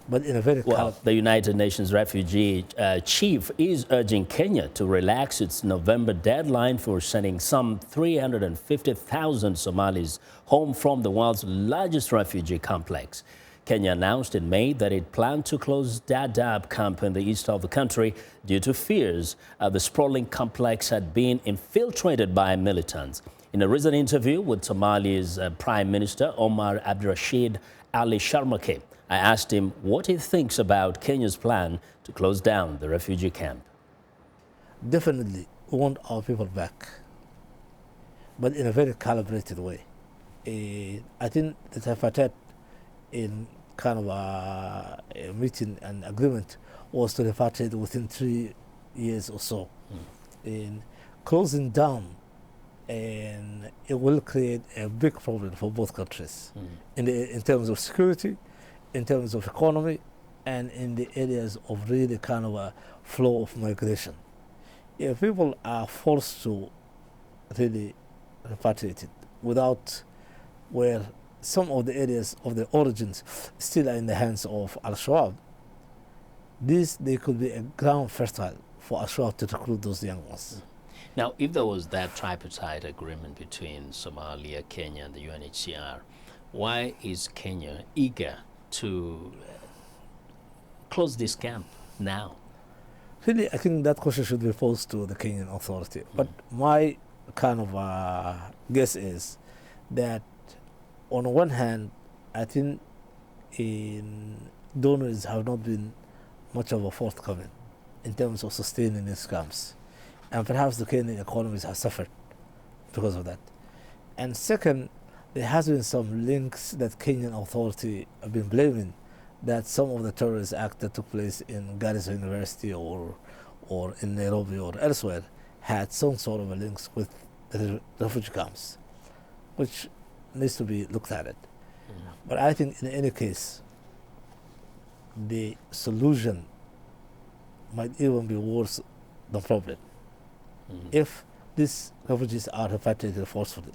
but in a very Well, the United Nations refugee chief is urging Kenya to relax its November deadline for sending some 350,000 Somalis home from the world's largest refugee complex. Kenya announced in May that it planned to close Daadab camp in the east of the country due to fears the sprawling complex had been infiltrated by militants. In a recent interview with Somalia's Prime Minister Omar Abdirashid Ali Sharmarke, I asked him what he thinks about Kenya's plan to close down the refugee camp. Definitely want our people back, but in a very calibrated way. I think the tripartite in kind of a meeting and agreement was to repatriate within 3 years or so. In closing down, and it will create a big problem for both countries in terms of security, in terms of economy, and in the areas of really kind of a flow of migration. If people are forced to really repatriate it without where some of the areas of the origins still are in the hands of Al-Shabaab, they could be a ground fertile for Al-Shabaab to recruit those young ones. Now, if there was that tripartite agreement between Somalia, Kenya, and the UNHCR, why is Kenya eager to close this camp now? Really, I think that question should be posed to the Kenyan authority. But my kind of guess is that on one hand, I think donors have not been much of a forthcoming in terms of sustaining these camps. And perhaps the Kenyan economies have suffered because of that. And second, there has been some links that Kenyan authority have been blaming that some of the terrorist acts that took place in Garissa University or in Nairobi or elsewhere had some sort of a links with the refugee camps, which needs to be looked at it. But I think in any case, the solution might even be worse than problem if these refugees are repatriated forcefully.